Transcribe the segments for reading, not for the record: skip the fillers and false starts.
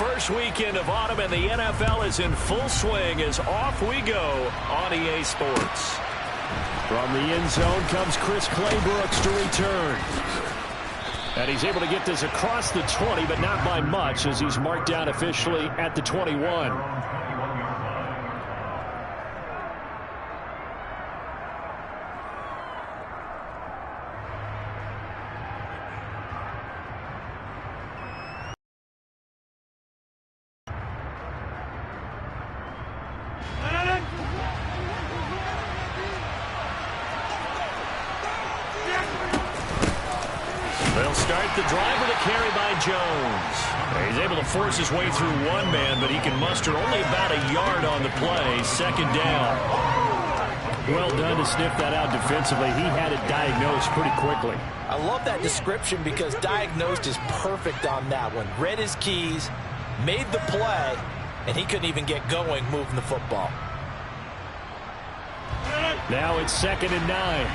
first weekend of autumn, and the NFL is in full swing as off we go on EA Sports. From the end zone comes Chris Claybrooks to return. And he's able to get this across the 20, but not by much, as he's marked down officially at the 21. They'll start the drive with a carry by Jones. He's able to force his way through one man, but he can muster only about a yard on the play. Second down. Well done to sniff that out defensively. He had it diagnosed pretty quickly. I love that description because diagnosed is perfect on that one. Read his keys, made the play, and he couldn't even get going moving the football. Now it's 2nd and 9.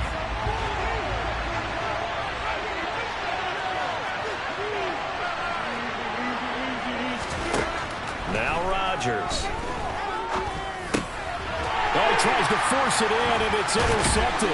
Now Rodgers. Oh, he tries to force it in, and it's intercepted.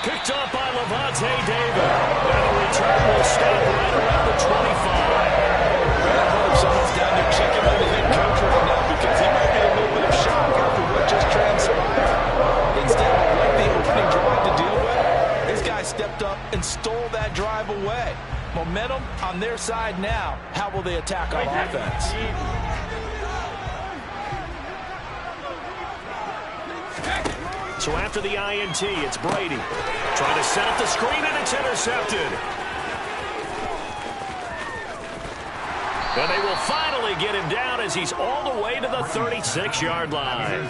Picked up by Levante David. And the return will stop right around the 25. Someone's down there checking on the head coach right now because he might be a little bit of shock after what just transpired. Instead of like the opening drive to deal with, this guy stepped up and stole that drive away. Momentum on their side now. How will they attack on offense? So after the INT, it's Brady. Trying to set up the screen, and it's intercepted. And they will finally get him down as he's all the way to the 36-yard line.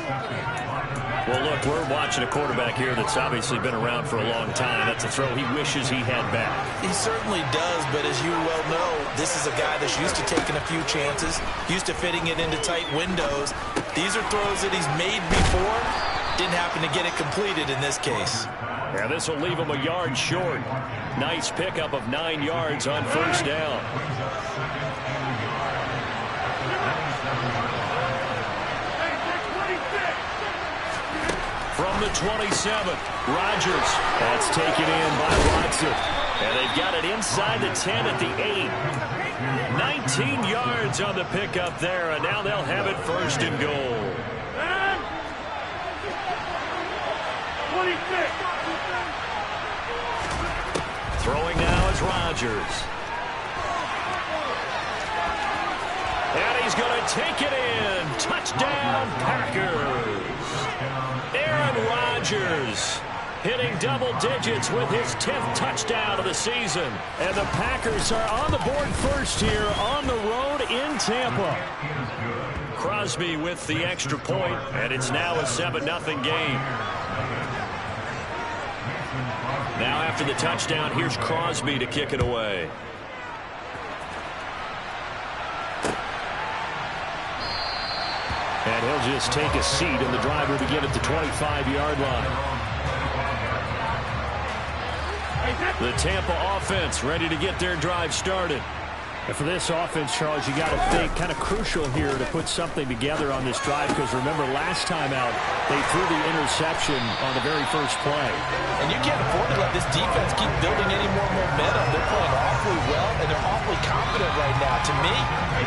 Well, look, we're watching a quarterback here that's obviously been around for a long time. That's a throw he wishes he had back. He certainly does, but as you well know, this is a guy that's used to taking a few chances, used to fitting it into tight windows. These are throws that he's made before. Didn't happen to get it completed in this case. Yeah, this will leave him a yard short. Nice pickup of 9 yards on first down. From the 27, Rodgers. That's taken in by Watson. And they've got it inside the 10 at the 8. 19 yards on the pickup there, and now they'll have it 1st and goal. Throwing now is Rodgers. And he's going to take it in. Touchdown, Packers. Aaron Rodgers hitting double digits with his 10th touchdown of the season. And the Packers are on the board first here on the road in Tampa. Crosby with the extra point, and it's now a 7-0 game. Now after the touchdown, here's Crosby to kick it away. And he'll just take a seat, and the drive will begin at the 25-yard line. The Tampa offense ready to get their drive started. And for this offense, Charles, you got to think kind of crucial here to put something together on this drive, because remember last time out they threw the interception on the very first play. And you can't afford to let this defense keep building any more momentum. They're playing awfully well, and they're awfully confident right now. To me,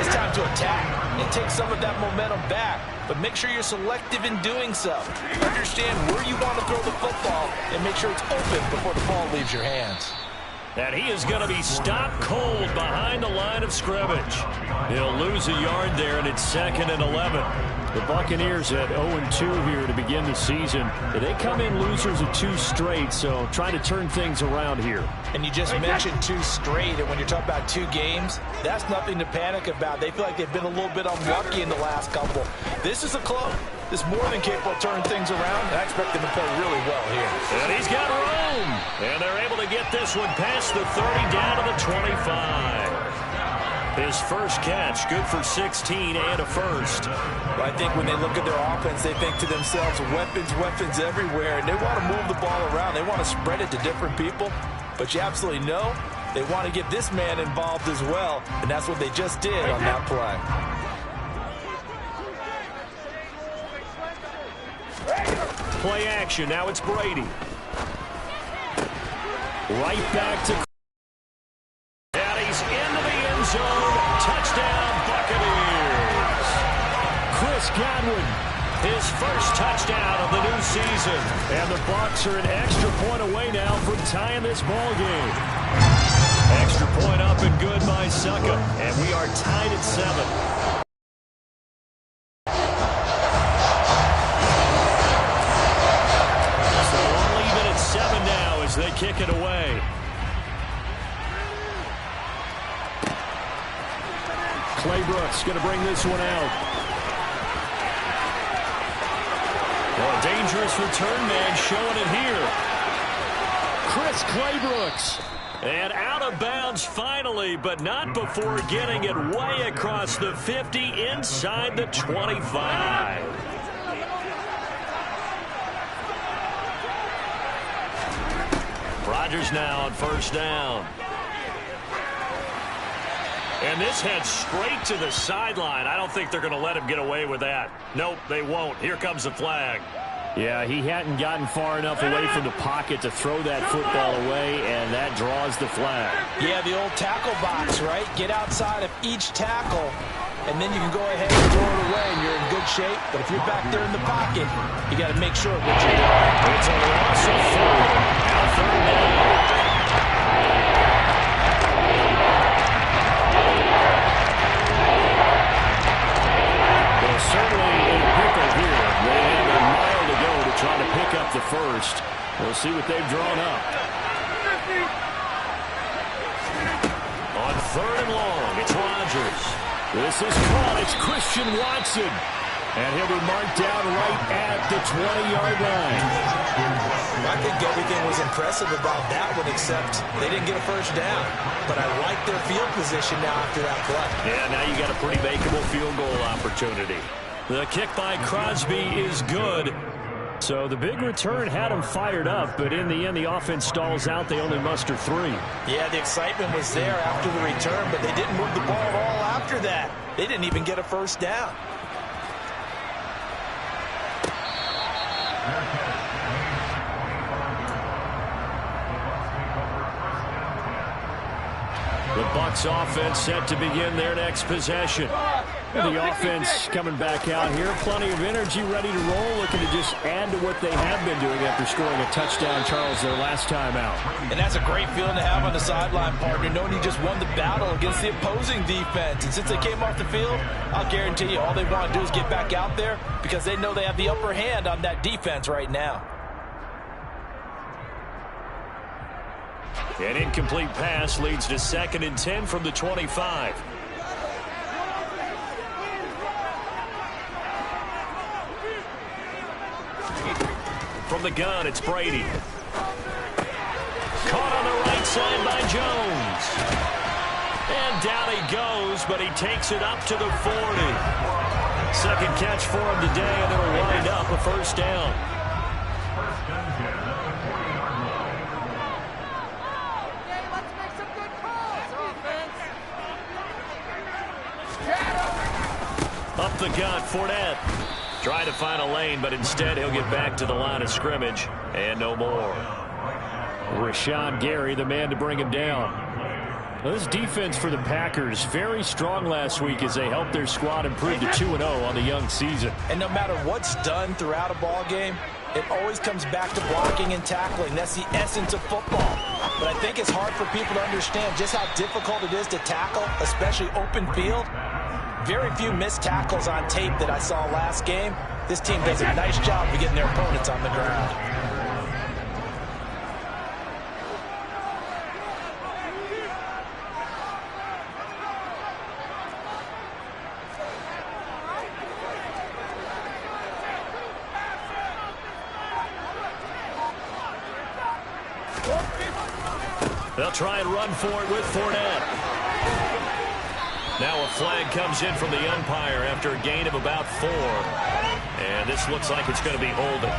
it's time to attack and take some of that momentum back, but make sure you're selective in doing so. Understand where you want to throw the football and make sure it's open before the ball leaves your hands. And he is going to be stopped cold behind the line of scrimmage. He'll lose a yard there, and it's 2nd and 11. The Buccaneers at 0-2 here to begin the season. They come in losers of 2 straight, so trying to turn things around here. And you just mentioned 2 straight, and when you're talking about 2 games, that's nothing to panic about. They feel like they've been a little bit unlucky in the last couple. This is a club that's more than capable of turning things around, and I expect them to play really well here. And he's got room, and they're able to get this one past the 30 down to the 25. His first catch, good for 16 and a first. Well, I think when they look at their offense, they think to themselves, weapons, weapons everywhere, and they want to move the ball around. They want to spread it to different people, but you absolutely know they want to get this man involved as well, and that's what they just did on that play. play action. Now it's Brady. Right back to... And he's into the end zone. Touchdown, Buccaneers. Chris Godwin, his first touchdown of the new season. And the Bucs are an extra point away now from tying this ball game. Extra point up and good by Succa. And we are tied at 7. So we'll leave it at 7 now as they kick it away. Clay Brooks going to bring this one out. Well, a dangerous return man showing it here. Chris Claybrooks. And out of bounds finally, but not before getting it way across the 50 inside the 25. Rodgers now on first down. And this heads straight to the sideline. I don't think they're going to let him get away with that. Nope, they won't. Here comes the flag. Yeah, he hadn't gotten far enough away from the pocket to throw that football away, and that draws the flag. Yeah, the old tackle box, right? Get outside of each tackle, and then you can go ahead and throw it away, and you're in good shape. But if you're back there in the pocket, you got to make sure of what you're doing. It's a loss of 4. Now third down. Well, certainly in a pickle here. They have a mile to go to try to pick up the first. We'll see what they've drawn up. On third and long, it's Rodgers. This is caught. It's Christian Watson. And he'll be marked down right at the 20-yard line. I think everything was impressive about that one, except they didn't get a first down. But I like their field position now after that play. Yeah, now you got a pretty makeable field goal opportunity. The kick by Crosby is good. So the big return had them fired up, but in the end, the offense stalls out. They only muster 3. Yeah, the excitement was there after the return, but they didn't move the ball at all after that. They didn't even get a first down. The Bucs offense set to begin their next possession. The offense coming back out here. Plenty of energy, ready to roll, looking to just add to what they have been doing after scoring a touchdown, Charles, their last time out. And that's a great feeling to have on the sideline, partner, knowing you just won the battle against the opposing defense. And since they came off the field, I'll guarantee you all they want to do is get back out there because they know they have the upper hand on that defense right now. An incomplete pass leads to 2nd and 10 from the 25. From the gun, it's Brady. Caught on the right side by Jones. And down he goes, but he takes it up to the 40. Second catch for him today, and it'll wind up a first down. Up the gut, Fournette. Trying to find a lane, but instead he'll get back to the line of scrimmage. And no more. Rashawn Gary, the man to bring him down. Well, this defense for the Packers, very strong last week as they helped their squad improve to 2-0 on the young season. And no matter what's done throughout a ball game, it always comes back to blocking and tackling. That's the essence of football. But I think it's hard for people to understand just how difficult it is to tackle, especially open field. Very few missed tackles on tape that I saw last game. This team does a nice job of getting their opponents on the ground. They'll try and run for it with Fournette. Now a flag comes in from the umpire after a gain of about 4. And this looks like it's going to be holding.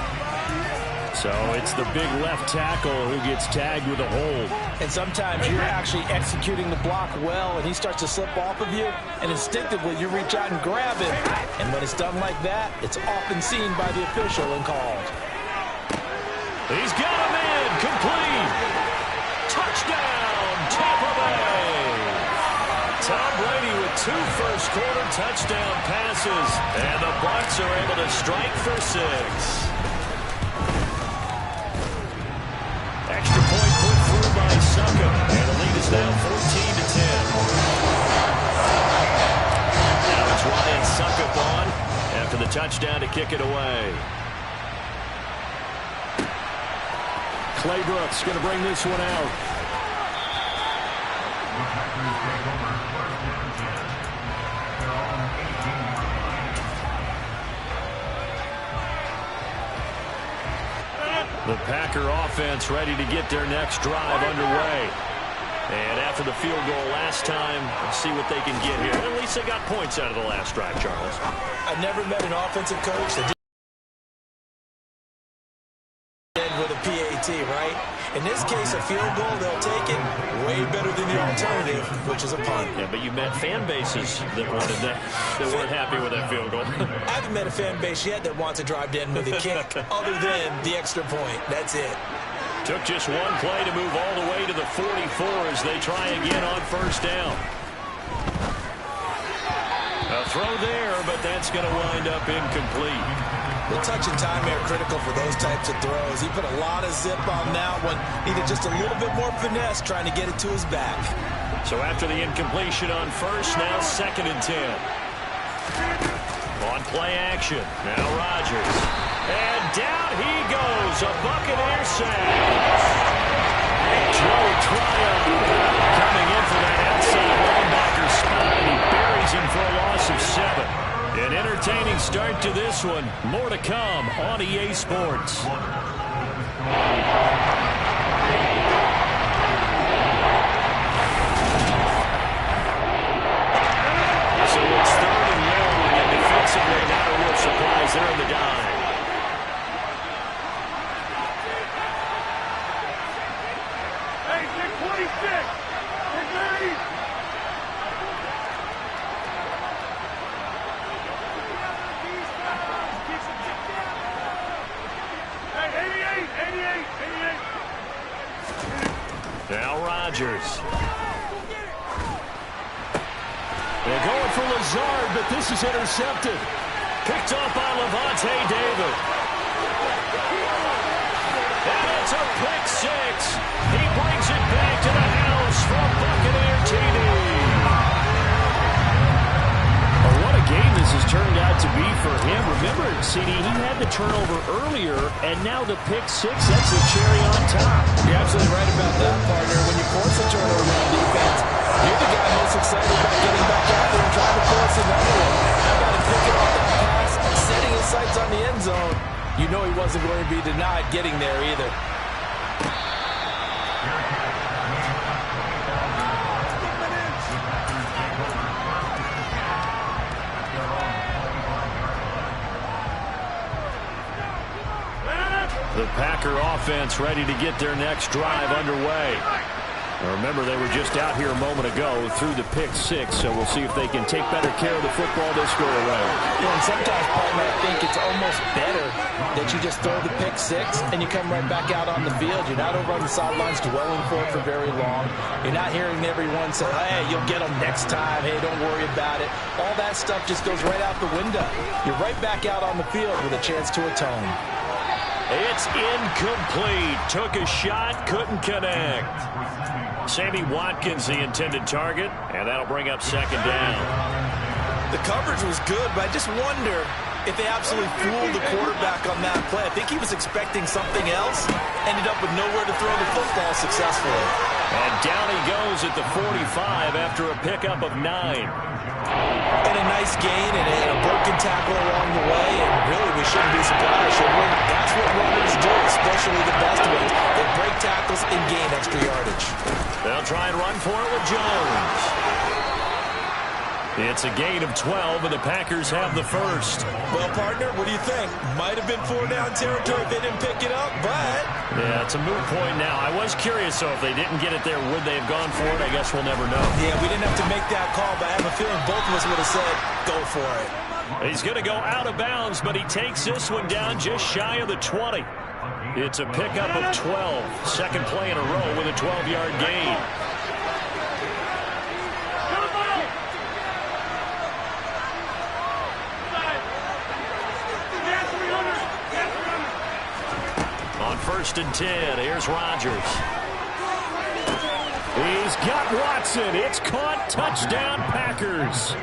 So it's the big left tackle who gets tagged with a hold. And sometimes you're actually executing the block well, and he starts to slip off of you, and instinctively you reach out and grab him. And when it's done like that, it's often seen by the official and called. He's got him in. Complete. Touchdown, Tampa Bay. Tom Brady with 2 first-quarter touchdown passes. And the Bucs are able to strike for 6. Extra point put through by Succop. And the lead is now 14-10. Now it's Ryan Succop on after the touchdown to kick it away. Clay Brooks going to bring this one out. The Packer offense ready to get their next drive underway. And after the field goal last time, let's see what they can get here. At least they got points out of the last drive, Charles. I never met an offensive coach that did with a PAT, right? In this case, a field goal, they'll take it way better than the alternative, which is a punt. Yeah, but you met fan bases that wanted that weren't happy with that field goal. I haven't met a fan base yet that wants to drive to end with a kick other than the extra point. That's it. Took just one play to move all the way to the 44 as they try again on first down. A throw there, but that's going to wind up incomplete. The touch and time are critical for those types of throws. He put a lot of zip on that one. Needed just a little bit more finesse trying to get it to his back. So after the incompletion on first, now 2nd and 10. On play action, now Rodgers. And down he goes, a Buccaneer sack. Joe Tryon coming in for that outside linebacker spot, and he buries him for a loss of 7. An entertaining start to this one. More to come on EA Sports. So it's 3rd and long, and defensively not a real surprise there in the dime. Hey, 626. Get ready. Now Rodgers. They're going for Lazard, but this is intercepted. Picked up by Lavonte David. And it's a pick 6. He brings it back to the house from Buccaneer TD. Oh, what a game this has turned out to be for him. Remember, CD, he had the turnover earlier, and now the pick 6, that's the cherry on top. You're absolutely right about that, partner. When you force a turnover on defense, you're the guy most excited about getting back out there and trying to force another one. How about him picking off that pass, setting his sights on the end zone? You know he wasn't going to be denied getting there either. The Packer offense ready to get their next drive underway. Now remember, they were just out here a moment ago through the pick 6, so we'll see if they can take better care of the football this go around. Yeah, and sometimes, partner, I think it's almost better that you just throw the pick 6 and you come right back out on the field. You're not over on the sidelines dwelling for it for very long. You're not hearing everyone say, hey, you'll get them next time. Hey, don't worry about it. All that stuff just goes right out the window. You're right back out on the field with a chance to atone. It's incomplete. Took a shot, couldn't connect. Sammy Watkins, the intended target, and that'll bring up 2nd down. The coverage was good, but I just wonder if they absolutely fooled the quarterback on that play. I think he was expecting something else. Ended up with nowhere to throw the football successfully. And down he goes at the 45 after a pickup of 9. And a nice gain and a broken tackle along the way. And really, we shouldn't be surprised, should we? That's what runners do, especially the best ones. They break tackles and gain extra yardage. They'll try and run for it with Jones. It's a gain of 12, and the Packers have the first. Well, partner, what do you think? Might have been 4-down territory if they didn't pick it up, but... Yeah, it's a moot point now. I was curious, so if they didn't get it there, would they have gone for it? I guess we'll never know. Yeah, we didn't have to make that call, but I have a feeling both of us would have said, go for it. He's going to go out of bounds, but he takes this one down just shy of the 20. It's a pickup of 12. Second play in a row with a 12-yard gain. On 1st and 10, here's Rodgers. He's got Watson. It's caught. Touchdown, Packers.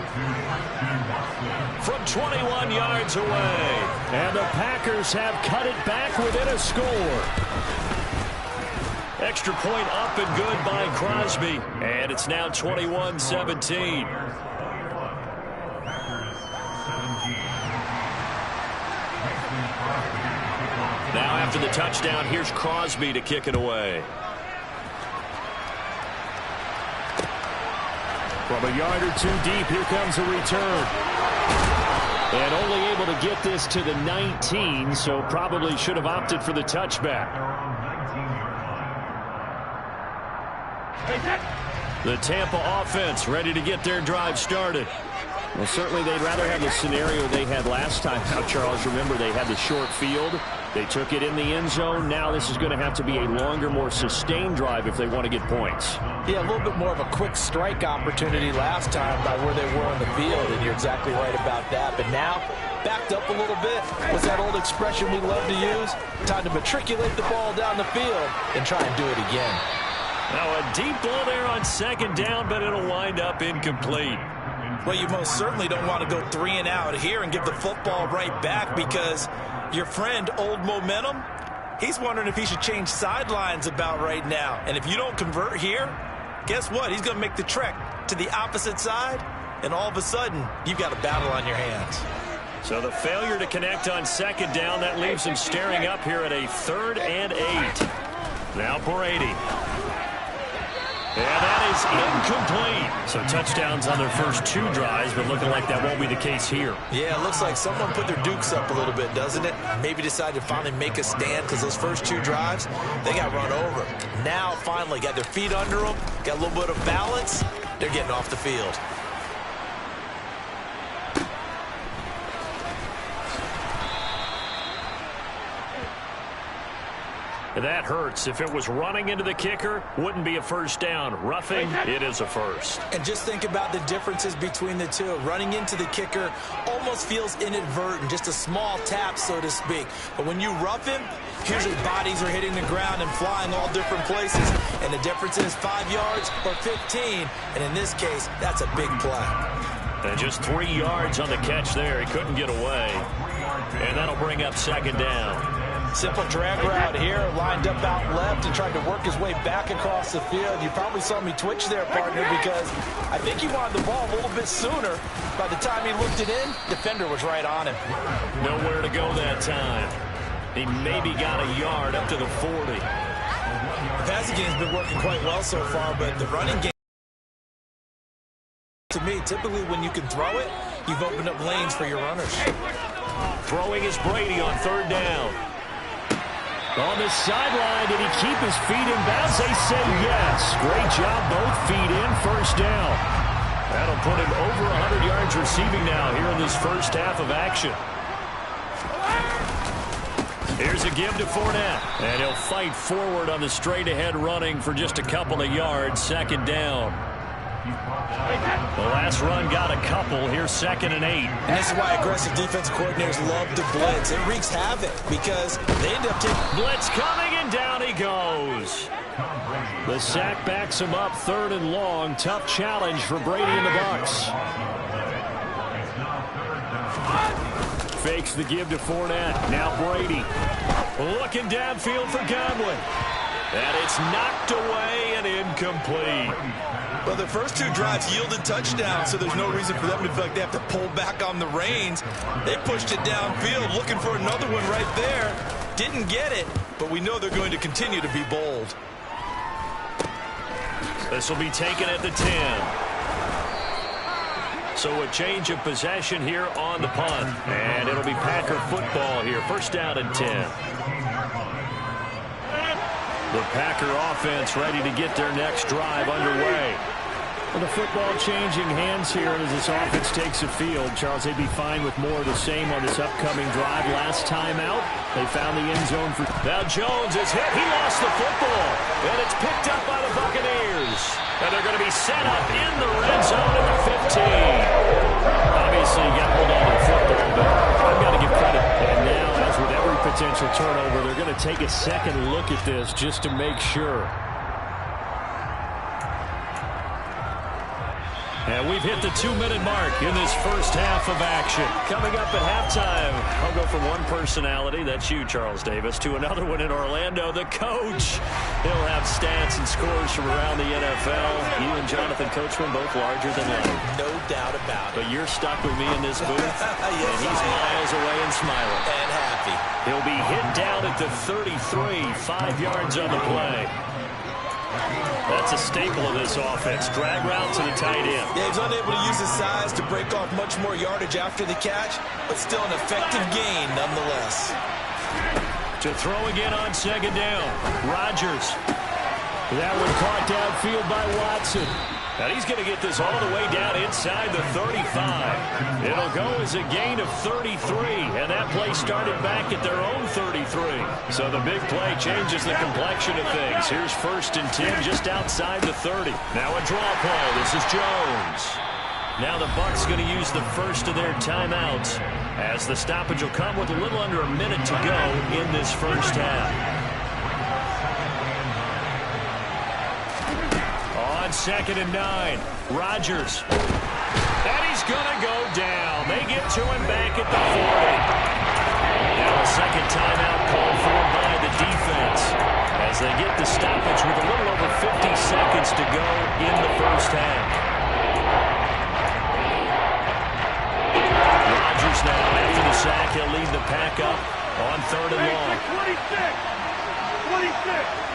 From 21 yards away. And the Packers have cut it back within a score. Extra point up and good by Crosby. And it's now 21-17. Now after the touchdown, here's Crosby to kick it away. From a yard or two deep, here comes a return. And only able to get this to the 19, so probably should have opted for the touchback. The Tampa offense ready to get their drive started. Well, certainly they'd rather have the scenario they had last time out, Charles. Remember, they had the short field. They took it in the end zone. Now this is going to have to be a longer, more sustained drive if they want to get points. Yeah, a little bit more of a quick strike opportunity last time by where they were on the field, and you're exactly right about that. But now, backed up a little bit. What's that old expression we love to use? Time to matriculate the ball down the field and try and do it again. Now a deep ball there on 2nd down, but it'll wind up incomplete. Well, you most certainly don't want to go 3 and out here and give the football right back, because your friend, Old Momentum, he's wondering if he should change sidelines about right now. And if you don't convert here, guess what? He's going to make the trek to the opposite side, and all of a sudden, you've got a battle on your hands. So the failure to connect on 2nd down, that leaves him staring up here at a 3rd and 8. Now Brady. And that is incomplete. So touchdowns on their first 2 drives, but looking like that won't be the case here. Yeah, it looks like someone put their dukes up a little bit, doesn't it? Maybe decided to finally make a stand, because those first 2 drives, they got run over. Now, finally, got their feet under them, got a little bit of balance. They're getting off the field. That hurts. If it was running into the kicker, wouldn't be a first down. Roughing, it is a first. And just think about the differences between the two. Running into the kicker almost feels inadvertent, just a small tap, so to speak. But when you rough him, usually bodies are hitting the ground and flying all different places. And the difference is 5 yards or 15. And in this case, that's a big play. And just 3 yards on the catch there. He couldn't get away. And that'll bring up 2nd down. Simple drag route here, lined up out left and tried to work his way back across the field. You probably saw me twitch there, partner, because I think he wanted the ball a little bit sooner. By the time he looked it in, defender was right on him. Nowhere to go that time. He maybe got a yard up to the 40. The passing game's been working quite well so far, but the running game, to me, typically when you can throw it, you've opened up lanes for your runners. Throwing is Brady on 3rd down. On the sideline, did he keep his feet in bounds? They say yes. Great job, both feet in, 1st down. That'll put him over 100 yards receiving now here in this first half of action. Here's a give to Fournette. And he'll fight forward on the straight-ahead running for just a couple of yards, 2nd down. The last run got a couple. Here's 2nd and 8. And this is why aggressive defensive coordinators love to blitz. It wreaks havoc because they end up taking... Blitz coming, and down he goes. The sack backs him up, 3rd and long. Tough challenge for Brady and the Bucs. Fakes the give to Fournette. Now Brady. Looking downfield for Godwin. And it's knocked away and incomplete. Well, the first 2 drives yielded touchdowns, so there's no reason for them to feel like they have to pull back on the reins. They pushed it downfield, looking for another one right there. Didn't get it, but we know they're going to continue to be bold. This will be taken at the 10. So a change of possession here on the punt. And it'll be Packer football here. 1st down and 10. The Packer offense ready to get their next drive underway. Well, the football changing hands here as this offense takes the field. Charles, they'd be fine with more of the same on this upcoming drive. Last time out, they found the end zone for... Now Jones is hit. He lost the football. And it's picked up by the Buccaneers. And they're going to be set up in the red zone at the 15. Obviously, you got to hold on to the football, but I've got to give credit. And now, as with every potential turnover, they're going to take a second look at this just to make sure. And we've hit the 2-minute mark in this first half of action. Coming up at halftime, I'll go from one personality, that's you, Charles Davis, to another one in Orlando, the coach. He'll have stats and scores from around the NFL. You and Jonathan Coachman both larger than life. No doubt about it. But you're stuck with me in this booth, Yes, and he's miles away and smiling. And happy. He'll be hit down at the 33, 5 yards on the play. That's a staple of this offense. Drag route to the tight end. Yeah, he's unable to use his size to break off much more yardage after the catch, but still an effective gain nonetheless. To throw again on second down. Rodgers. That one caught downfield by Watson. And he's going to get this all the way down inside the 35. It'll go as a gain of 33, and that play started back at their own 33. So the big play changes the complexion of things. Here's 1st and 10 just outside the 30. Now a draw play. This is Jones. Now the Bucs going to use the first of their timeouts as the stoppage will come with a little under a minute to go in this first half. On 2nd and 9, Rodgers. And he's going to go down. They get to him back at the 40. Now a second timeout called for by the defense as they get the stoppage with a little over 50 seconds to go in the first half. Rodgers now after the sack. He'll lead the pack up on 3rd and long. 26.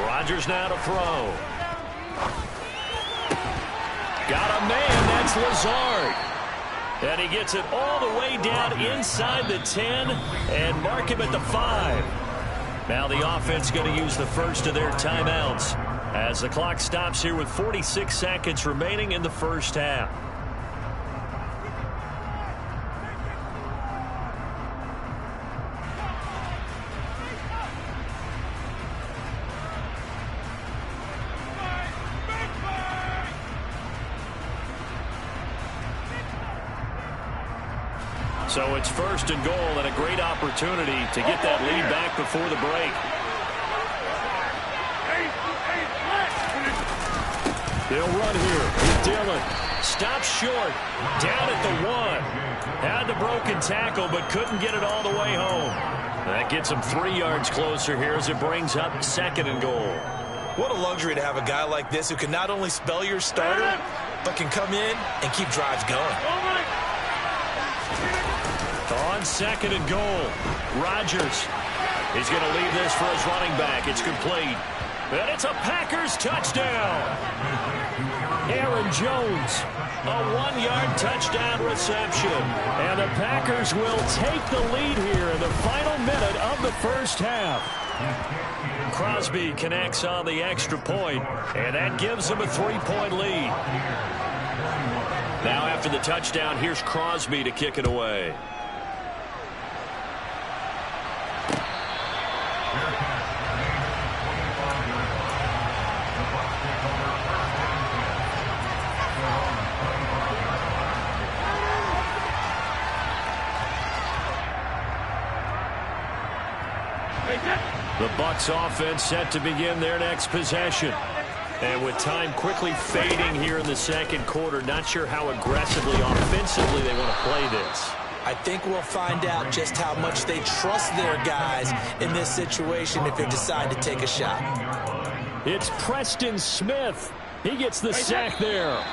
Rodgers now to throw. Got a man, that's Lazard. And he gets it all the way down inside the 10 and mark him at the 5. Now the offense going to use the first of their timeouts as the clock stops here with 46 seconds remaining in the first half. So it's 1st and goal and a great opportunity to get that lead back before the break. They'll run here with Dillon. Stops short. Down at the 1. Had the broken tackle but couldn't get it all the way home. That gets him 3 yards closer here as it brings up 2nd and goal. What a luxury to have a guy like this who can not only spell your starter, but can come in and keep drives going. On 2nd and goal, Rodgers. He's going to leave this for his running back. It's complete. And it's a Packers touchdown. Aaron Jones, a 1-yard touchdown reception. And the Packers will take the lead here in the final minute of the first half. Crosby connects on the extra point, and that gives them a 3-point lead. Now after the touchdown, here's Crosby to kick it away. The Bucs offense set to begin their next possession. And with time quickly fading here in the second quarter, not sure how aggressively, offensively they want to play this. I think we'll find out just how much they trust their guys in this situation if they decide to take a shot. It's Preston Smith. He gets the sack there.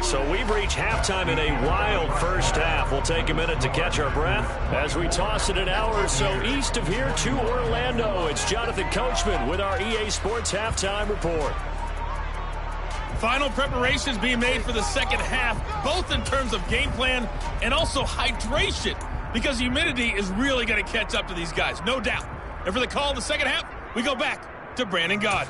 So we've reached halftime in a wild first half. We'll take a minute to catch our breath as we toss it an hour or so east of here to Orlando. It's Jonathan Coachman with our EA Sports Halftime Report. Final preparations being made for the second half, both in terms of game plan and also hydration, because humidity is really going to catch up to these guys, no doubt. And for the call in the second half, we go back to Brandon Gaudin.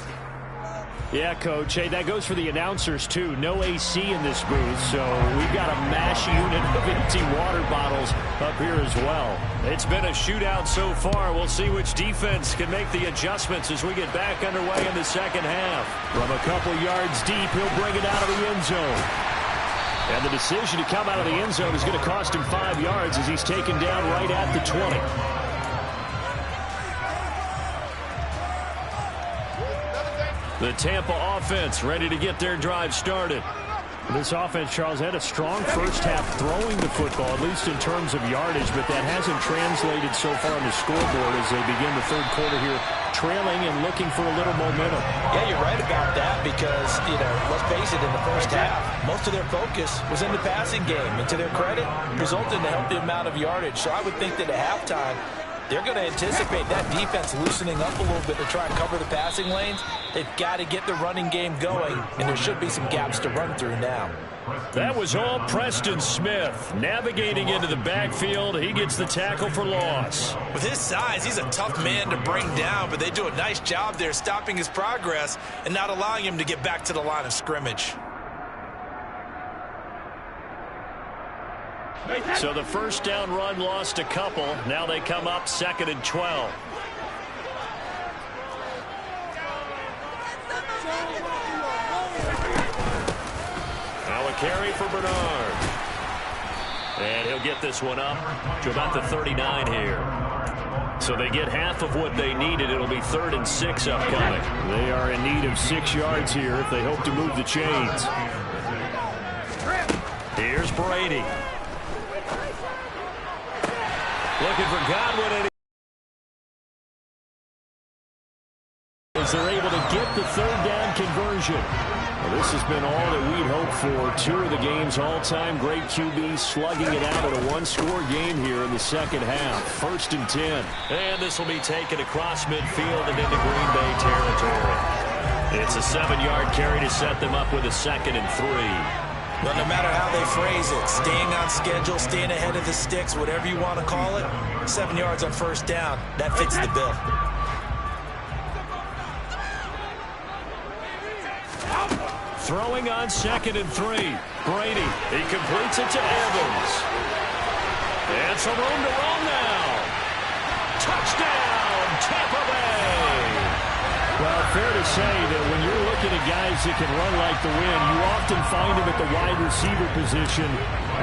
Yeah, Coach. Hey, that goes for the announcers, too. No AC in this booth, so we've got a mash unit of empty water bottles up here as well. It's been a shootout so far. We'll see which defense can make the adjustments as we get back underway in the second half. From a couple yards deep, he'll bring it out of the end zone. And the decision to come out of the end zone is going to cost him 5 yards as he's taken down right at the 20. The Tampa offense ready to get their drive started. This offense, Charles, had a strong first half throwing the football, at least in terms of yardage, but that hasn't translated so far on the scoreboard as they begin the third quarter here, trailing and looking for a little momentum. Yeah, you're right about that because, let's face it, in the first half, most of their focus was in the passing game. And to their credit, resulted in a healthy amount of yardage. So I would think that at halftime, they're going to anticipate that defense loosening up a little bit to try and cover the passing lanes. They've got to get the running game going, and there should be some gaps to run through now. That was all Preston Smith. Navigating into the backfield, he gets the tackle for loss. With his size, he's a tough man to bring down, but they do a nice job there stopping his progress and not allowing him to get back to the line of scrimmage. So the first down run lost a couple. Now they come up 2nd and 12. Now a carry for Bernard. And he'll get this one up to about the 39 here. So they get half of what they needed. It'll be 3rd and 6 upcoming. They are in need of 6 yards here if they hope to move the chains. Here's Brady. Looking for Godwin, and as they're able to get the 3rd down conversion. Well, this has been all that we'd hoped for. 2 of the game's all-time great QBs slugging it out in a one-score game here in the second half. 1st and 10. And this will be taken across midfield and into Green Bay territory. It's a 7-yard carry to set them up with a 2nd and 3. Well, no matter how they phrase it, staying on schedule, staying ahead of the sticks, whatever you want to call it, 7 yards on 1st down, that fits the bill. Throwing on 2nd and 3. Brady, he completes it to Evans. And some room to run now. Touchdown, Tampa Bay. Well, fair to say that when you're looking at guys that can run like the wind, you often find them at the wide receiver position,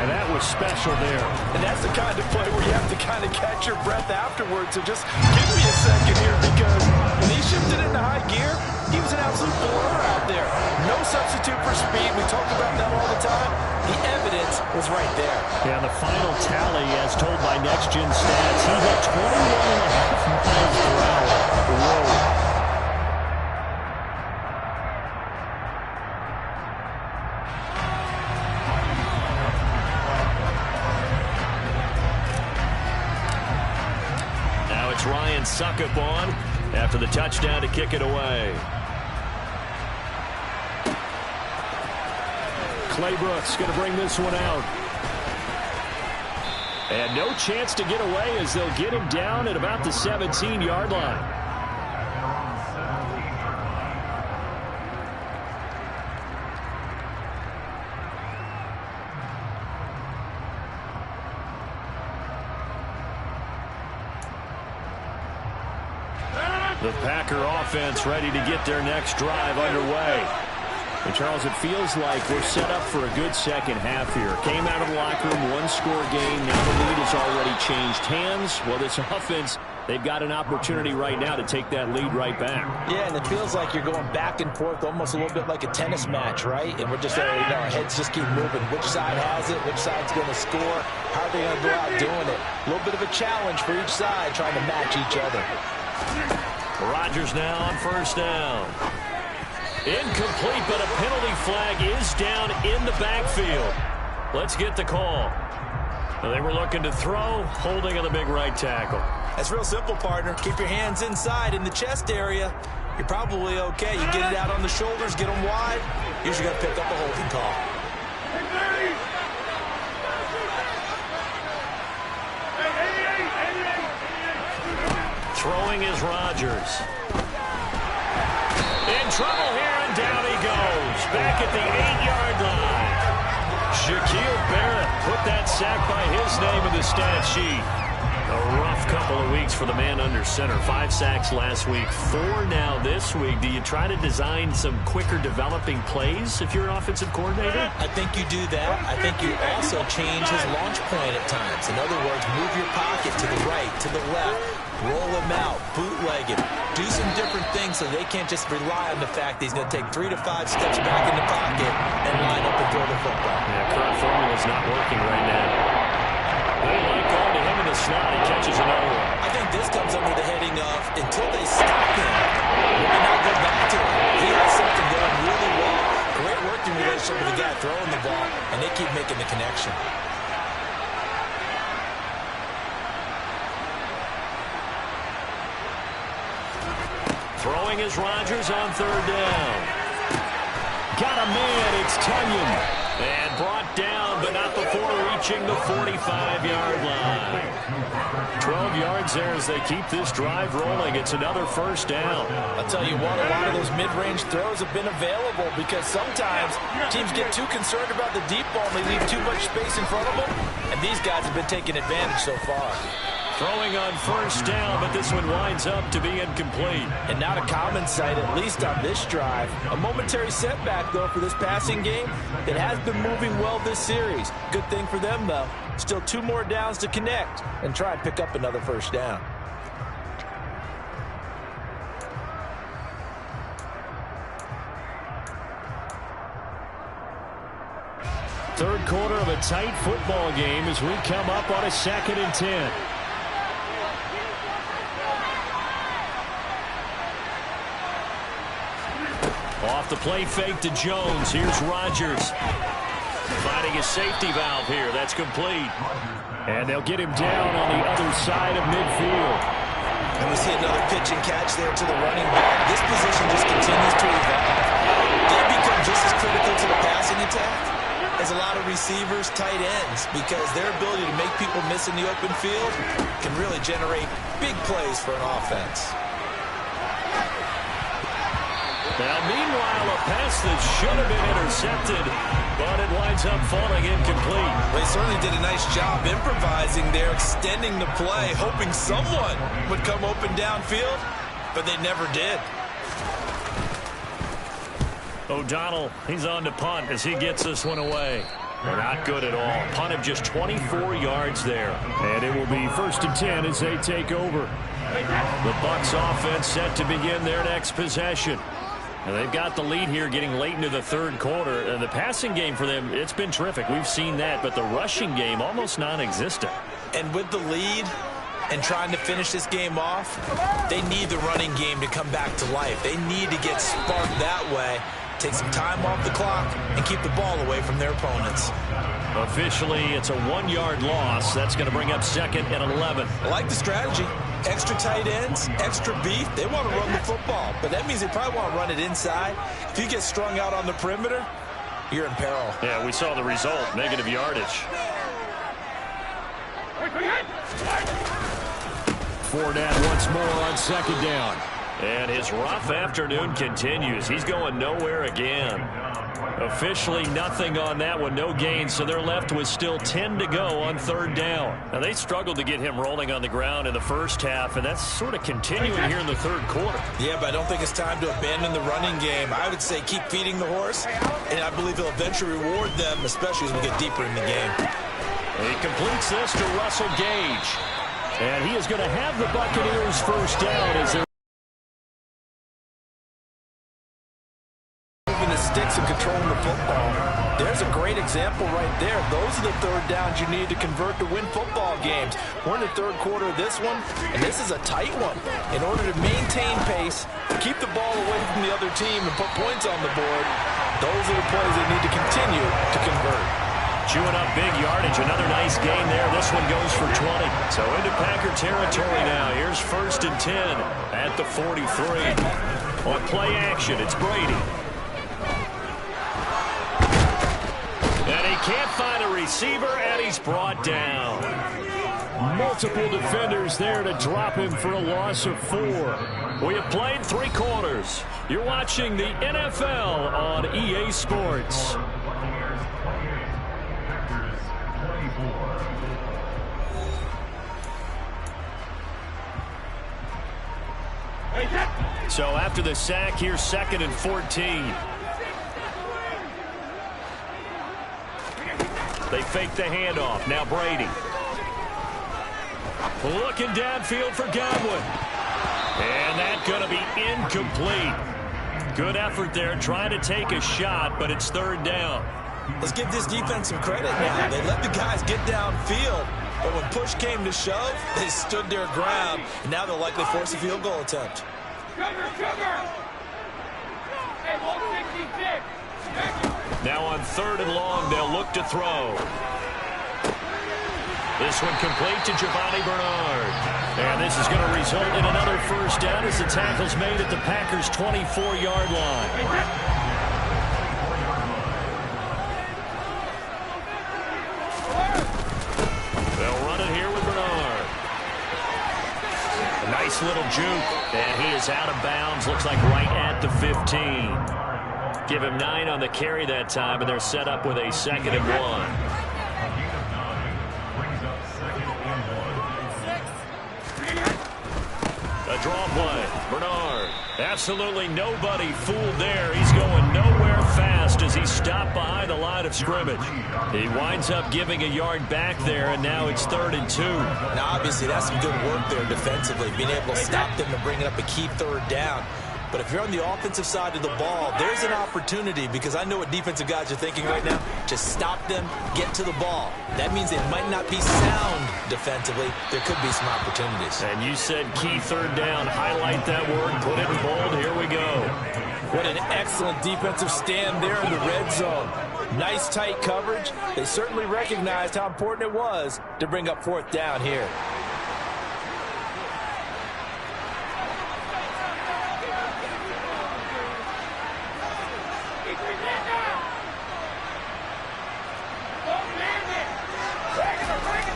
and that was special there. And that's the kind of play where you have to kind of catch your breath afterwards. So just give me a second here because when he shifted into high gear, he was an absolute blower out there. No substitute for speed. We talk about that all the time. The evidence was right there. Yeah, the final tally, as told by Next Gen Stats, he hit 21.5 miles per hour. Whoa. Ryan Suckup on after the touchdown to kick it away. Clay Brooks going to bring this one out. And no chance to get away as they'll get him down at about the 17-yard line. The Packer offense ready to get their next drive underway. And Charles, it feels like we're set up for a good second half here. Came out of the locker room, one-score game. Now the lead has already changed hands. Well, this offense, they've got an opportunity right now to take that lead right back. Yeah, and it feels like you're going back and forth almost a little bit like a tennis match, right? And we're just, our heads just keep moving. Which side has it? Which side's going to score? How are they going to go out doing it? A little bit of a challenge for each side trying to match each other. Rodgers now on 1st down. Incomplete, but a penalty flag is down in the backfield. Let's get the call. They were looking to throw, holding on the big right tackle. That's real simple, partner. Keep your hands inside in the chest area. You're probably okay. You get it out on the shoulders, get them wide. Usually got to pick up a holding call. Throwing is Rodgers. In trouble here, and down he goes. Back at the 8-yard line. Shaquille Barrett put that sack by his name in the stat sheet. A rough couple of weeks for the man under center. 5 sacks last week, 4 now this week. Do you try to design some quicker developing plays if you're an offensive coordinator? I think you do that. I think you also change his launch point at times. In other words, move your pocket to the right, to the left, roll him out, bootleg him. Do some different things so they can't just rely on the fact that he's going to take 3 to 5 steps back in the pocket and line up and throw the football. Yeah, current formula's not working right now. They like going to him in the slot. He catches another one. I think this comes under the heading of until they stop him, maybe not go back to him. He has something going really well. Great working relationship with the guy throwing the ball, and they keep making the connection. Throwing is Rodgers on 3rd down. Got a man, it's Tunyon. And brought down, but not before reaching the 45-yard line. 12 yards there as they keep this drive rolling. It's another first down. I'll tell you what, a lot of those mid-range throws have been available because sometimes teams get too concerned about the deep ball and they leave too much space in front of them, and these guys have been taking advantage so far. Throwing on 1st down, but this one winds up to be incomplete. And not a common sight, at least on this drive. A momentary setback, though, for this passing game that has been moving well this series. Good thing for them, though. Still 2 more downs to connect and try and pick up another 1st down. Third quarter of a tight football game as we come up on a 2nd and 10. Off the play fake to Jones. Here's Rodgers. Finding his safety valve here. That's complete. And they'll get him down on the other side of midfield. And we see another pitch and catch there to the running back. This position just continues to evolve. They become just as critical to the passing attack as a lot of receivers, tight ends, because their ability to make people miss in the open field can really generate big plays for an offense. Now, meanwhile, a pass that should have been intercepted, but it winds up falling incomplete. They certainly did a nice job improvising there, extending the play, hoping someone would come open downfield, but they never did. O'Donnell, he's on to punt as he gets this one away. They're not good at all. Punt of just 24 yards there. And it will be 1st and 10 as they take over. The Bucs offense set to begin their next possession. Now they've got the lead here getting late into the 3rd quarter. And the passing game for them, it's been terrific. We've seen that. But the rushing game, almost non-existent. And with the lead and trying to finish this game off, they need the running game to come back to life. They need to get sparked that way, take some time off the clock, and keep the ball away from their opponents. Officially, it's a 1-yard loss. That's going to bring up 2nd and 11. I like the strategy. Extra tight ends, extra beef. They want to run the football, but that means they probably want to run it inside. If you get strung out on the perimeter, you're in peril. Yeah, we saw the result, negative yardage. 4 once more on 2nd down. And his rough afternoon continues. He's going nowhere again. Officially nothing on that one, no gain, so they're left with still 10 to go on 3rd down. Now, they struggled to get him rolling on the ground in the first half, and that's sort of continuing here in the 3rd quarter. Yeah, but I don't think it's time to abandon the running game. I would say keep feeding the horse, and I believe he'll eventually reward them, especially as we get deeper in the game. He completes this to Russell Gage. And he is going to have the Buccaneers 1st down as they're the sticks and controlling the football. There's a great example right there. Those are the 3rd downs you need to convert to win football games. We're in the 3rd quarter of this one, and this is a tight one. In order to maintain pace, keep the ball away from the other team, and put points on the board, those are the plays they need to continue to convert. Chewing up big yardage. Another nice gain there. This one goes for 20. So into Packer territory now. Here's 1st and 10 at the 43. On play action, it's Brady. And he can't find a receiver, and he's brought down. multiple defenders there to drop him for a loss of 4. We have played 3 quarters. You're watching the NFL on EA Sports. So after the sack, here's 2nd and 14. They fake the handoff. Now Brady. Looking downfield for Godwin. And that's going to be incomplete. Good effort there trying to take a shot, but it's 3rd down. Let's give this defense some credit now. They let the guys get downfield, but when push came to shove, they stood their ground, and now they'll likely force a field goal attempt. Now on 3rd and long, they'll look to throw. This one complete to Giovanni Bernard. And this is going to result in another 1st down as the tackle's made at the Packers' 24-yard line. They'll run it here with Bernard. A nice little juke. And he is out of bounds. Looks like right at the 15. Give him 9 on the carry that time, and they're set up with a 2nd and 1. A draw play. Bernard. Absolutely nobody fooled there. He's going nowhere fast as he stopped behind the line of scrimmage. He winds up giving a yard back there, and now it's 3rd and 2. Now, obviously, that's some good work there defensively, being able to stop them and bring it up a key 3rd down. But if you're on the offensive side of the ball, there's an opportunity, because I know what defensive guys are thinking right now. Just stop them, get to the ball. That means they might not be sound defensively. There could be some opportunities. And you said key 3rd down. Highlight that word. Put it in bold. Here we go. What an excellent defensive stand there in the red zone. Nice tight coverage. They certainly recognized how important it was to bring up 4th down here.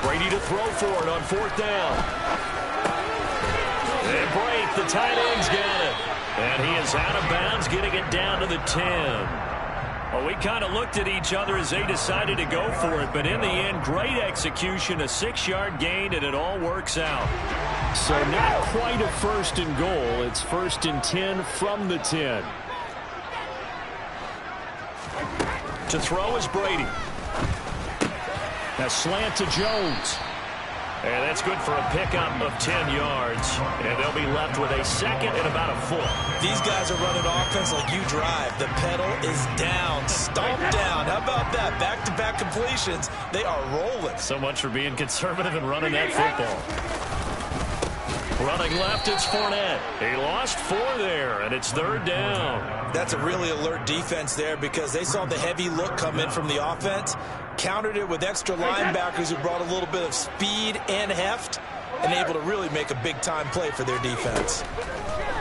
Brady to throw for it on 4th down. And break. The tight end's got it. And he is out of bounds, getting it down to the 10. Well, we kind of looked at each other as they decided to go for it, but in the end, great execution, a 6-yard gain, and it all works out. So not quite a 1st and goal. It's 1st and 10 from the 10. To throw is Brady. Now slant to Jones. And that's good for a pickup of 10 yards. And they'll be left with a 2nd and about a 4. These guys are running offense like you drive. The pedal is down, stomp down. How about that? Back-to-back completions. They are rolling. So much for being conservative and running that football. Running left, it's Fournette. He lost 4 there, and it's 3rd down. That's a really alert defense there, because they saw the heavy look come in from the offense, countered it with extra linebackers who brought a little bit of speed and heft, and able to really make a big-time play for their defense.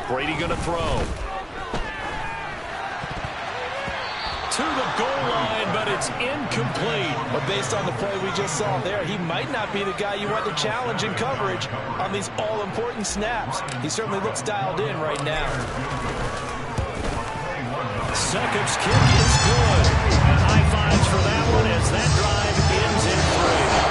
Brady going to throw. To the goal line, but it's incomplete. But based on the play we just saw there, he might not be the guy you want to challenge in coverage on these all-important snaps. He certainly looks dialed in right now. Succop's kick is good. And high fives for that one as that drive ends in 3.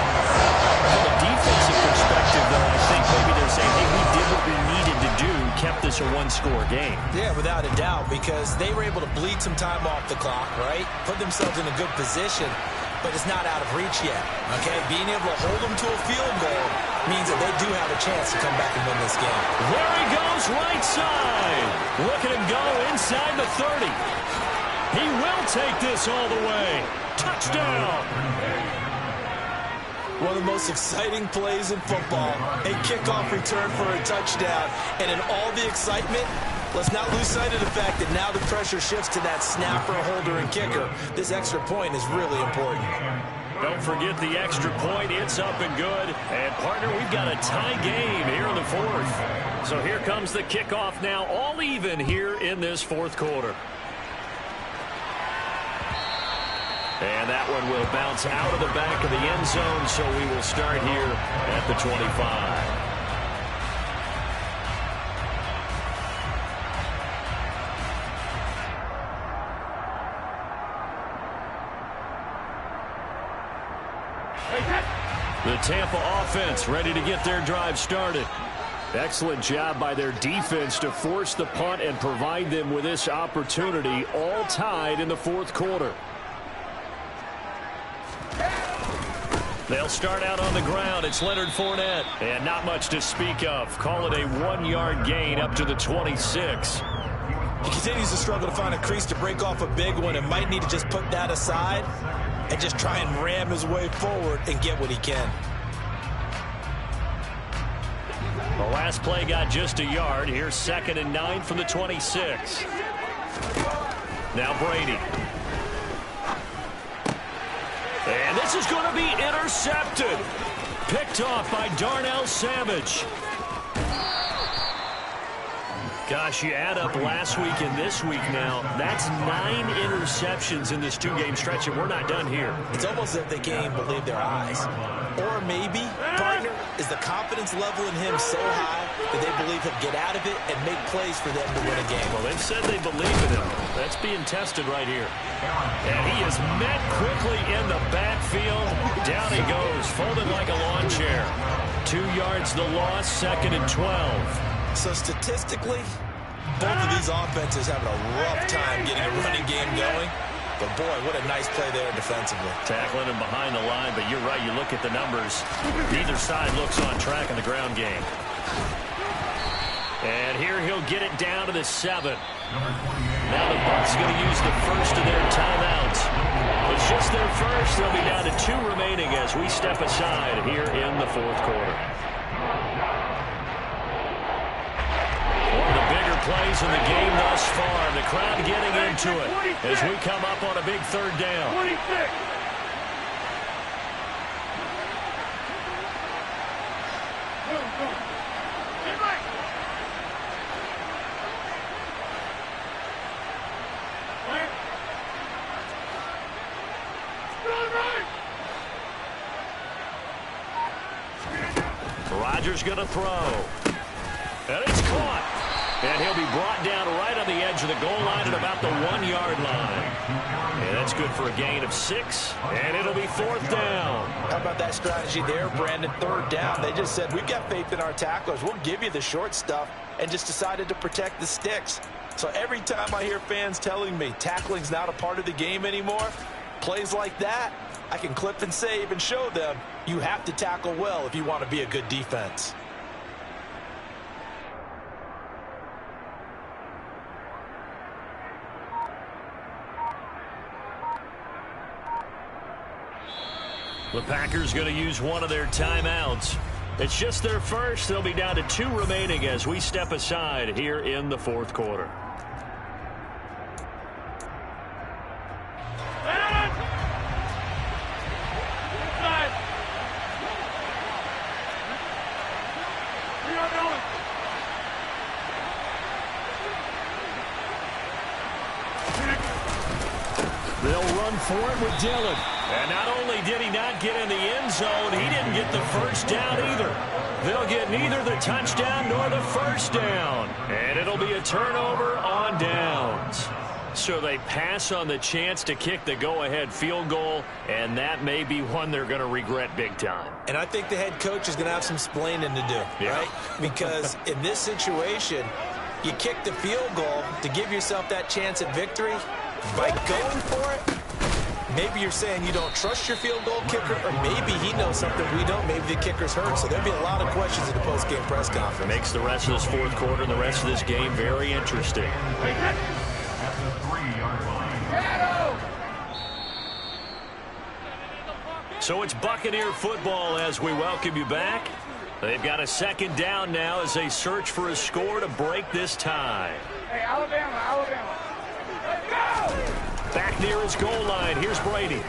From a defensive perspective, though, I think maybe they're saying, hey, we did what we needed to do, kept this a 1-score game. Yeah, without a doubt, because they were able to bleed some time off the clock, right? Put themselves in a good position, but it's not out of reach yet, okay? Being able to hold them to a field goal means that they do have a chance to come back and win this game. There he goes, right side. Look at him go inside the 30. He will take this all the way. Touchdown. One of the most exciting plays in football, a kickoff return for a touchdown. And in all the excitement, let's not lose sight of the fact that now the pressure shifts to that snapper, holder, and kicker. This extra point is really important. Don't forget the extra point. It's up and good. And, partner, we've got a tie game here in the 4th. So here comes the kickoff now, all even here in this 4th quarter. And that one will bounce out of the back of the end zone, so we will start here at the 25. The Tampa offense ready to get their drive started. Excellent job by their defense to force the punt and provide them with this opportunity, all tied in the fourth quarter. They'll start out on the ground. It's Leonard Fournette. And not much to speak of. Call it a 1-yard gain up to the 26. He continues to struggle to find a crease to break off a big one and might need to just put that aside and just try and ram his way forward and get what he can. The last play got just a yard. Here's 2nd and 9 from the 26. Now Brady. And this is going to be intercepted. Picked off by Darnell Savage. Gosh, you add up last week and this week now. That's 9 interceptions in this 2-game stretch, and we're not done here. It's almost as if they can't even believe their eyes. Or maybe, partner, is the confidence level in him so high that they believe he'll get out of it and make plays for them to win a game. Well, they've said they believe in him. That's being tested right here. And he is met quickly in the backfield. Down he goes, folded like a lawn chair. 2 yards the loss, 2nd and 12. So statistically, both of these offenses having a rough time getting a running game going. But boy, what a nice play there defensively. Tackling him behind the line, but you're right, you look at the numbers. Neither side looks on track in the ground game. And here he'll get it down to the 7. Now the Bucs going to use the first of their timeouts. It's just their first. They'll be down to 2 remaining as we step aside here in the fourth quarter. Plays in the game thus far. The crowd getting into it as we come up on a big 3rd down. 26. Rodgers going to throw. And it's caught. And he'll be brought down right on the edge of the goal line at about the 1-yard line. And that's good for a gain of 6. And it'll be 4th down. How about that strategy there, Brandon? 3rd down. They just said, we've got faith in our tacklers. We'll give you the short stuff, and just decided to protect the sticks. So every time I hear fans telling me tackling's not a part of the game anymore, plays like that, I can clip and save and show them you have to tackle well if you want to be a good defense. The Packers going to use one of their timeouts. It's just their first. They'll be down to 2 remaining as we step aside here in the fourth quarter. They'll run for it with Dillon. And not only did he not get in the end zone, he didn't get the first down either. They'll get neither the touchdown nor the first down. And it'll be a turnover on downs. So they pass on the chance to kick the go-ahead field goal, and that may be one they're going to regret big time. And I think the head coach is going to have some explaining to do, right? Because in this situation, you kick the field goal to give yourself that chance at victory. By going for it, maybe you're saying you don't trust your field goal kicker, or maybe he knows something we don't. Maybe the kicker's hurt. So there'll be a lot of questions in the post-game press conference. Makes the rest of this fourth quarter and the rest of this game very interesting. So it's Buccaneer football as we welcome you back. They've got a 2nd down now as they search for a score to break this tie. Hey, Alabama. Let's go! Back near his goal line. Here's Brady.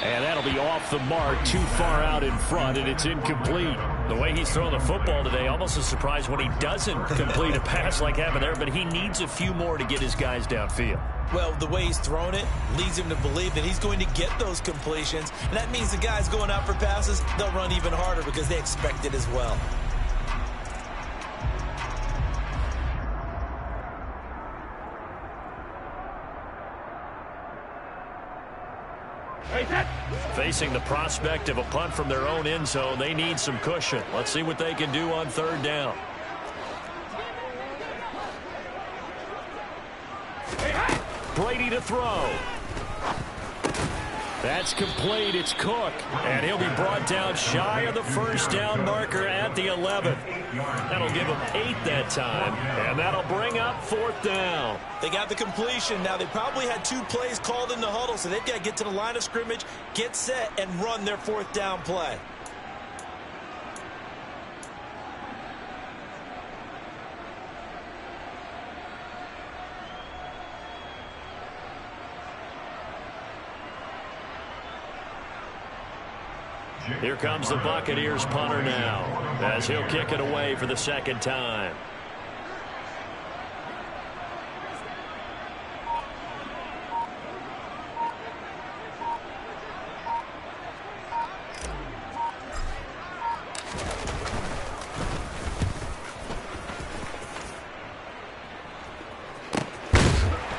And that'll be off the mark, too far out in front, and it's incomplete. The way he's throwing the football today, almost a surprise when he doesn't complete a pass like happened there, but he needs a few more to get his guys downfield. Well, the way he's thrown it leads him to believe that he's going to get those completions, and that means the guys going out for passes, they'll run even harder because they expect it as well. Facing the prospect of a punt from their own end zone, they need some cushion. Let's see what they can do on third down. Brady to throw. That's complete. It's Cook. And he'll be brought down shy of the first down marker at the 11th. That'll give him 8 that time. And that'll bring up fourth down. They got the completion. Now, they probably had 2 plays called in the huddle, so they've got to get to the line of scrimmage, get set, and run their fourth down play. Here comes the Buccaneers punter now, as he'll kick it away for the second time.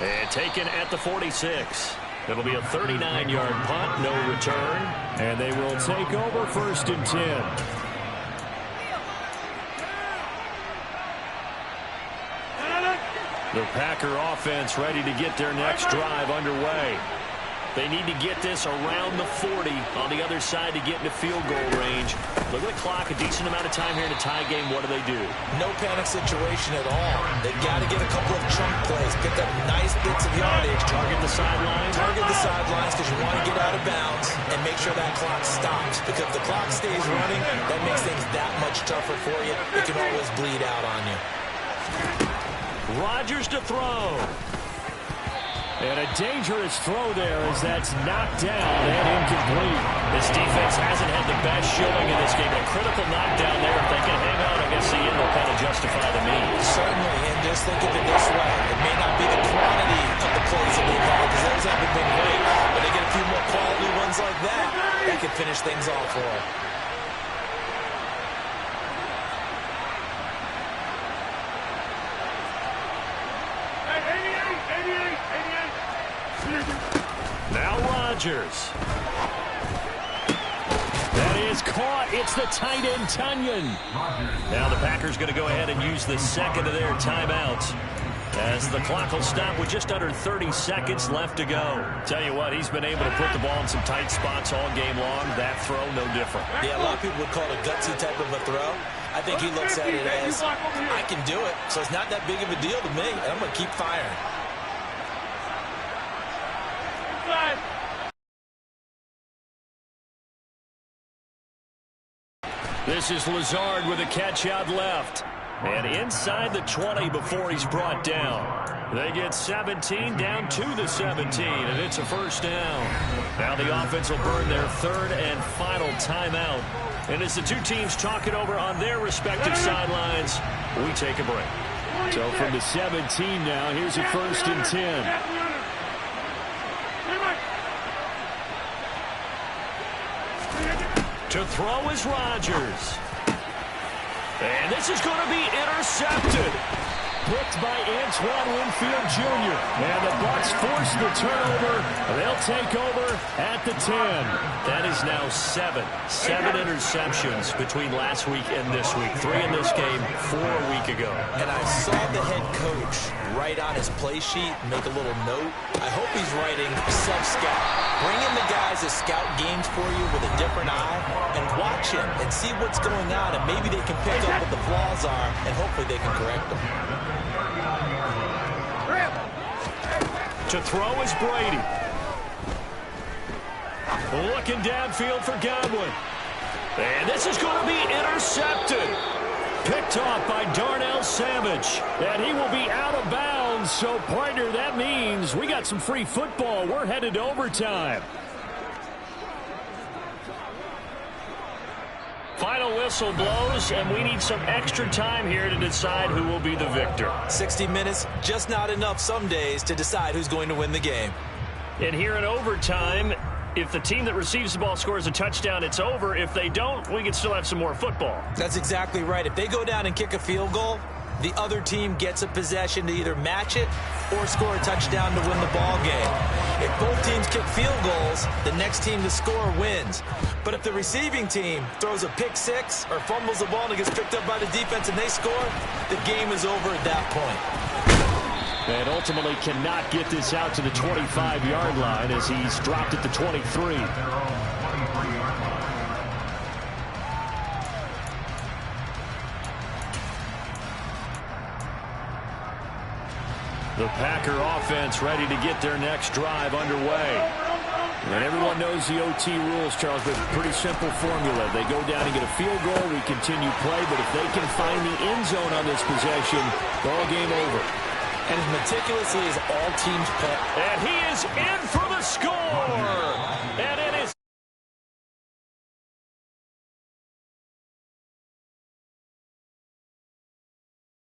And taken at the 46. It'll be a 39-yard punt, no return, and they will take over first and 10. The Packer offense ready to get their next drive underway. They need to get this around the 40 on the other side to get into field goal range. Look at the clock, a decent amount of time here in a tie game. What do they do? No panic situation at all. They've got to get a couple of chunk plays, pick up nice bits of yardage. Target the sidelines. Target the sidelines because you want to get out of bounds and make sure that clock stops. Because if the clock stays running, that makes things that much tougher for you. It can always bleed out on you. Rodgers to throw. And a dangerous throw there as that's knocked down and incomplete. This defense hasn't had the best showing in this game. A critical knockdown there. If they can hang on against the end, they'll kind of justify the means. Certainly, and just think of it this way. It may not be the quantity of the plays that they've had because those haven't been great, but they get a few more quality ones like that. That could finish things off for them. Now Rodgers. That is caught. It's the tight end, Tunyon. Now the Packers going to go ahead and use the second of their timeouts as the clock will stop with just under 30 seconds left to go. Tell you what, he's been able to put the ball in some tight spots all game long. That throw, no different. Yeah, a lot of people would call it a gutsy type of a throw. I think he looks at it as, I can do it, so it's not that big of a deal to me, and I'm going to keep firing. This is Lazard with a catch out left. And inside the 20 before he's brought down. They get 17 down to the 17, and it's a first down. Now the offense will burn their third and final timeout. And as the two teams talk it over on their respective sidelines, we take a break. So from the 17 now, here's a first and 10. To throw is Rodgers. And this is going to be intercepted. Picked by Antoine Winfield Jr. And the Bucs force the turnover. They'll take over at the 10. That is now 7 interceptions between last week and this week. 3 in this game, 4 a week ago. And I saw the head coach write on his play sheet, make a little note. I hope he's writing self-scout. Bring in the guys that scout games for you with a different eye and watch him and see what's going on, and maybe they can pick up what the flaws are, and hopefully they can correct them. To throw is Brady. Looking downfield for Godwin. And this is going to be intercepted. Picked off by Darnell Savage. And he will be out of bounds. So, partner, that means we got some free football. We're headed to overtime. Final whistle blows, and we need some extra time here to decide who will be the victor. 60 minutes, just not enough some days to decide who's going to win the game. And here in overtime, if the team that receives the ball scores a touchdown, it's over. If they don't, we can still have some more football. That's exactly right. If they go down and kick a field goal, the other team gets a possession to either match it or score a touchdown to win the ball game. If both teams kick field goals, the next team to score wins. But if the receiving team throws a pick six or fumbles the ball and it gets picked up by the defense and they score, the game is over at that point. And ultimately cannot get this out to the 25-yard line as he's dropped at the 23. The Packer offense ready to get their next drive underway. And everyone knows the OT rules, Charles, but pretty simple formula. They go down and get a field goal, we continue play, but if they can find the end zone on this possession, ball game over. And as meticulously as all teams play. And he is in for the score.